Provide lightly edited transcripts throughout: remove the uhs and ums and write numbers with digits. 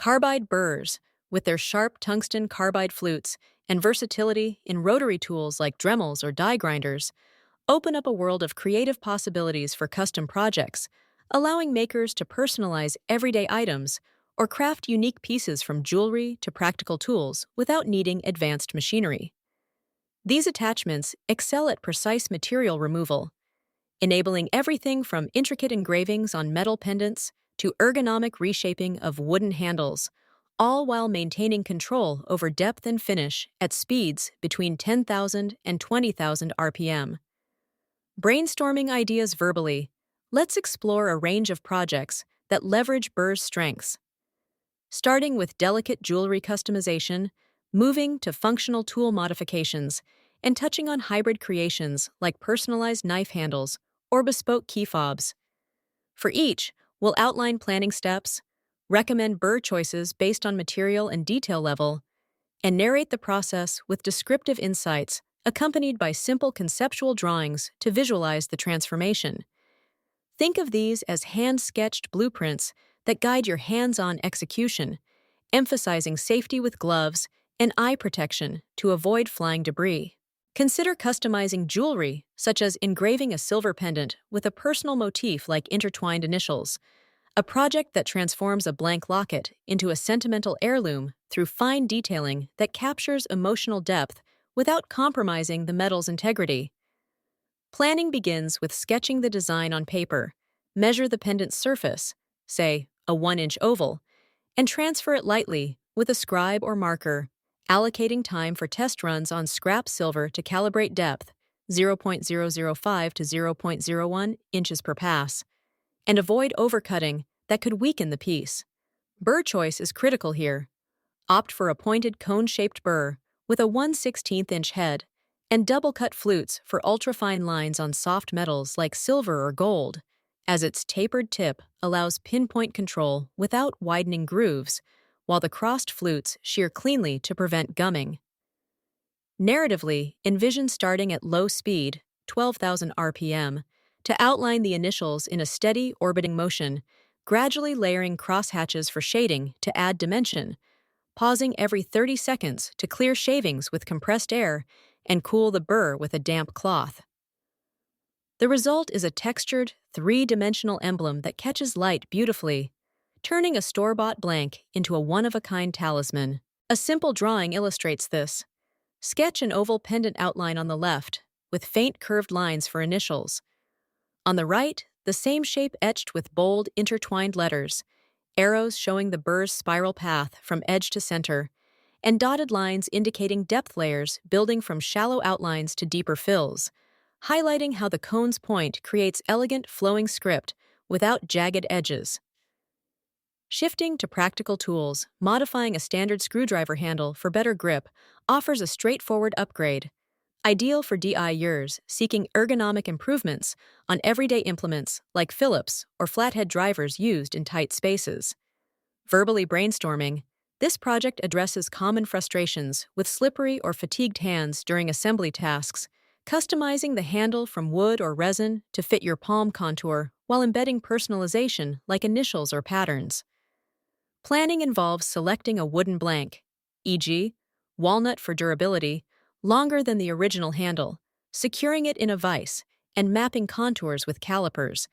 Carbide burrs, with their sharp tungsten carbide flutes and versatility in rotary tools like dremels or die grinders, open up a world of creative possibilities for custom projects, allowing makers to personalize everyday items or craft unique pieces from jewelry to practical tools without needing advanced machinery. These attachments excel at precise material removal, enabling everything from intricate engravings on metal pendants to ergonomic reshaping of wooden handles, all while maintaining control over depth and finish at speeds between 10,000 and 20,000 RPM. Brainstorming ideas verbally, let's explore a range of projects that leverage Burr's strengths. Starting with delicate jewelry customization, moving to functional tool modifications, and touching on hybrid creations like personalized knife handles or bespoke key fobs. For each, we'll outline planning steps, recommend burr choices based on material and detail level, and narrate the process with descriptive insights accompanied by simple conceptual drawings to visualize the transformation. Think of these as hand-sketched blueprints that guide your hands-on execution, emphasizing safety with gloves and eye protection to avoid flying debris. Consider customizing jewelry, such as engraving a silver pendant with a personal motif like intertwined initials, a project that transforms a blank locket into a sentimental heirloom through fine detailing that captures emotional depth without compromising the metal's integrity. Planning begins with sketching the design on paper. Measure the pendant's surface, say a 1-inch oval, and transfer it lightly with a scribe or marker, allocating time for test runs on scrap silver to calibrate depth, 0.005 to 0.01 inches per pass, and avoid overcutting that could weaken the piece. Burr choice is critical here. Opt for a pointed cone-shaped burr with a 1/16-inch head and double-cut flutes for ultra-fine lines on soft metals like silver or gold, as its tapered tip allows pinpoint control without widening grooves, while the crossed flutes shear cleanly to prevent gumming. Narratively, envision starting at low speed, 12,000 RPM, to outline the initials in a steady orbiting motion, gradually layering crosshatches for shading to add dimension, pausing every 30 seconds to clear shavings with compressed air and cool the burr with a damp cloth. The result is a textured, three-dimensional emblem that catches light beautifully, turning a store-bought blank into a one-of-a-kind talisman. A simple drawing illustrates this. Sketch an oval pendant outline on the left, with faint curved lines for initials. On the right, the same shape etched with bold, intertwined letters, arrows showing the burr's spiral path from edge to center, and dotted lines indicating depth layers building from shallow outlines to deeper fills, highlighting how the cone's point creates elegant, flowing script without jagged edges. Shifting to practical tools, modifying a standard screwdriver handle for better grip offers a straightforward upgrade, ideal for DIYers seeking ergonomic improvements on everyday implements like Phillips or flathead drivers used in tight spaces. Verbally brainstorming, this project addresses common frustrations with slippery or fatigued hands during assembly tasks, customizing the handle from wood or resin to fit your palm contour while embedding personalization like initials or patterns. Planning involves selecting a wooden blank, e.g., walnut for durability, longer than the original handle, securing it in a vise, and mapping contours with calipers.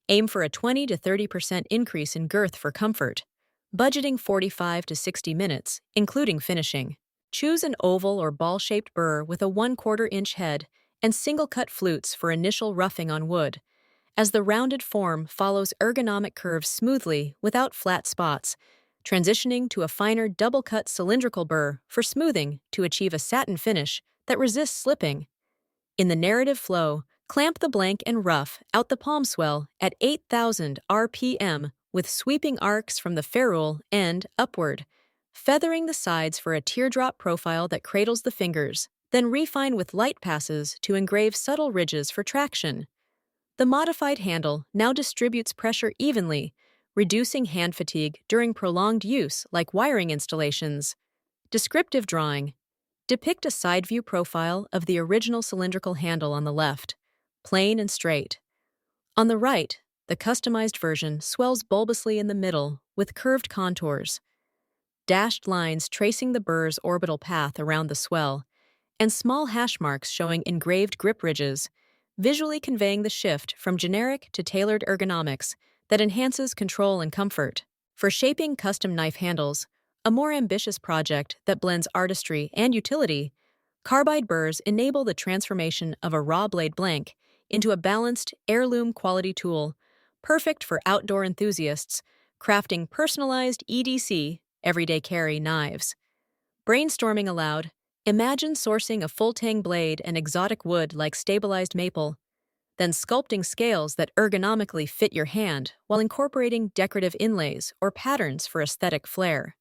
Aim for a 20 to 30% increase in girth for comfort. Budgeting 45 to 60 minutes, including finishing. Choose an oval or ball-shaped burr with a 1/4-inch head and single-cut flutes for initial roughing on wood, as the rounded form follows ergonomic curves smoothly without flat spots, transitioning to a finer double-cut cylindrical burr for smoothing to achieve a satin finish that resists slipping. In the narrative flow, clamp the blank and rough out the palm swell at 8,000 RPM with sweeping arcs from the ferrule end upward, feathering the sides for a teardrop profile that cradles the fingers, then refine with light passes to engrave subtle ridges for traction. The modified handle now distributes pressure evenly, reducing hand fatigue during prolonged use like wiring installations. Descriptive drawing. Depict a side view profile of the original cylindrical handle on the left, plain and straight. On the right, the customized version swells bulbously in the middle with curved contours. dashed lines tracing the burr's orbital path around the swell, and small hash marks showing engraved grip ridges, visually conveying the shift from generic to tailored ergonomics that enhances control and comfort. For shaping custom knife handles, a more ambitious project that blends artistry and utility, Carbide burrs enable the transformation of a raw blade blank into a balanced, heirloom quality tool, perfect for outdoor enthusiasts crafting personalized EDC, everyday carry knives. Brainstorming aloud, imagine sourcing a full-tang blade and exotic wood like stabilized maple, then sculpting scales that ergonomically fit your hand while incorporating decorative inlays or patterns for aesthetic flair.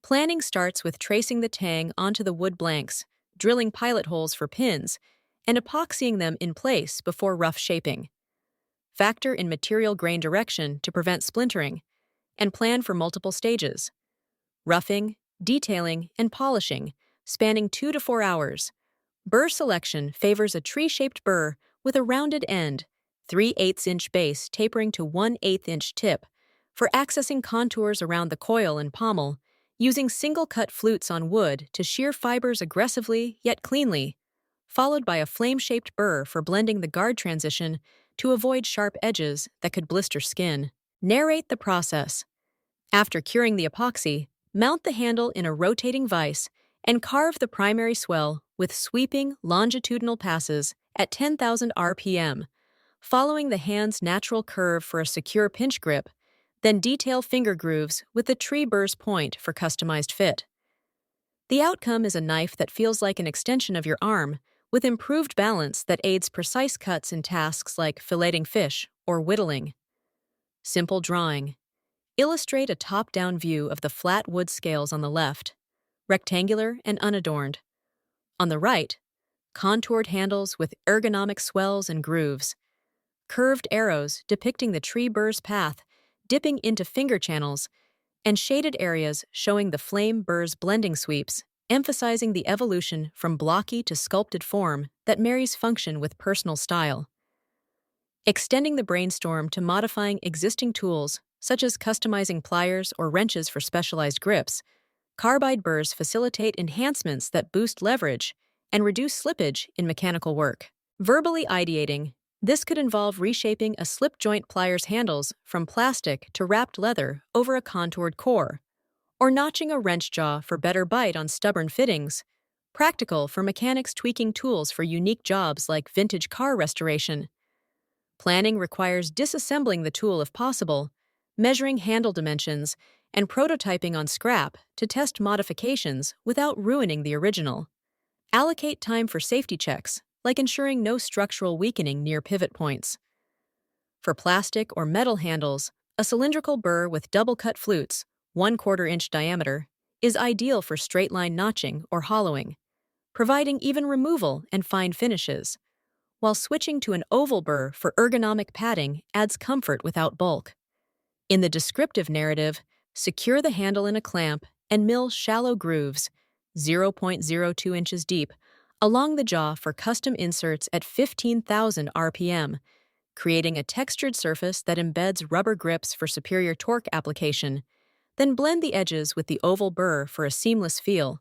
Planning starts with tracing the tang onto the wood blanks, drilling pilot holes for pins, and epoxying them in place before rough shaping. Factor in material grain direction to prevent splintering, and plan for multiple stages: roughing, detailing, and polishing, spanning 2 to 4 hours. Burr selection favors a tree-shaped burr with a rounded end, 3/8-inch base tapering to 1/8-inch tip, for accessing contours around the coil and pommel, using single-cut flutes on wood to shear fibers aggressively yet cleanly, followed by a flame-shaped burr for blending the guard transition to avoid sharp edges that could blister skin. Narrate the process. After curing the epoxy, mount the handle in a rotating vise and carve the primary swell with sweeping longitudinal passes at 10,000 RPM, following the hand's natural curve for a secure pinch grip, then detail finger grooves with the tree burr's point for customized fit. The outcome is a knife that feels like an extension of your arm, with improved balance that aids precise cuts in tasks like filleting fish or whittling. Simple drawing. Illustrate a top-down view of the flat wood scales on the left, rectangular and unadorned. On the right, contoured handles with ergonomic swells and grooves, curved arrows depicting the tree burr's path dipping into finger channels, and shaded areas showing the flame burr's blending sweeps, emphasizing the evolution from blocky to sculpted form that marries function with personal style. Extending the brainstorm to modifying existing tools, such as customizing pliers or wrenches for specialized grips, Carbide burrs facilitate enhancements that boost leverage and reduce slippage in mechanical work. Verbally ideating, this could involve reshaping a slip joint plier's handles from plastic to wrapped leather over a contoured core, or notching a wrench jaw for better bite on stubborn fittings, practical for mechanics tweaking tools for unique jobs like vintage car restoration. Planning requires disassembling the tool if possible, measuring handle dimensions, and prototyping on scrap to test modifications without ruining the original. Allocate time for safety checks, like ensuring no structural weakening near pivot points. For plastic or metal handles, a cylindrical burr with double-cut flutes, 1/4 inch diameter, is ideal for straight-line notching or hollowing, providing even removal and fine finishes, while switching to an oval burr for ergonomic padding adds comfort without bulk. In the descriptive narrative, secure the handle in a clamp and mill shallow grooves, 0.02 inches deep, along the jaw for custom inserts at 15,000 RPM, creating a textured surface that embeds rubber grips for superior torque application, then blend the edges with the oval burr for a seamless feel.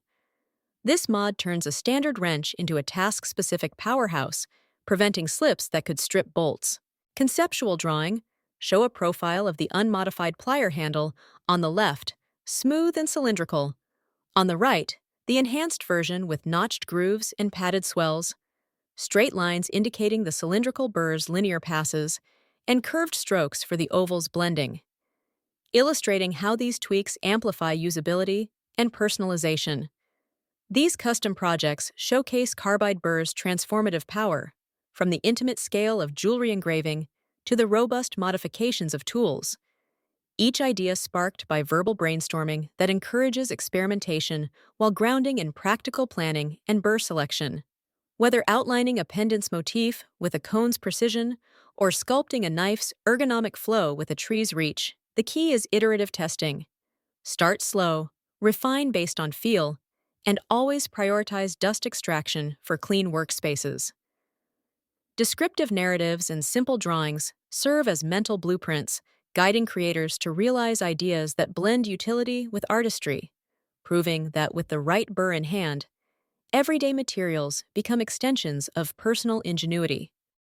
This mod turns a standard wrench into a task-specific powerhouse, preventing slips that could strip bolts. Conceptual drawing. Show a profile of the unmodified plier handle on the left, smooth and cylindrical. On the right, the enhanced version with notched grooves and padded swells, straight lines indicating the cylindrical burr's linear passes, and curved strokes for the oval's blending, illustrating how these tweaks amplify usability and personalization. These custom projects showcase Carbide burr's transformative power, from the intimate scale of jewelry engraving to the robust modifications of tools. Each idea sparked by verbal brainstorming that encourages experimentation while grounding in practical planning and burr selection. Whether outlining a pendant's motif with a cone's precision or sculpting a knife's ergonomic flow with a tree's reach, the key is iterative testing. Start slow, refine based on feel, and always prioritize dust extraction for clean workspaces. Descriptive narratives and simple drawings serve as mental blueprints, guiding creators to realize ideas that blend utility with artistry, proving that with the right burr in hand, everyday materials become extensions of personal ingenuity.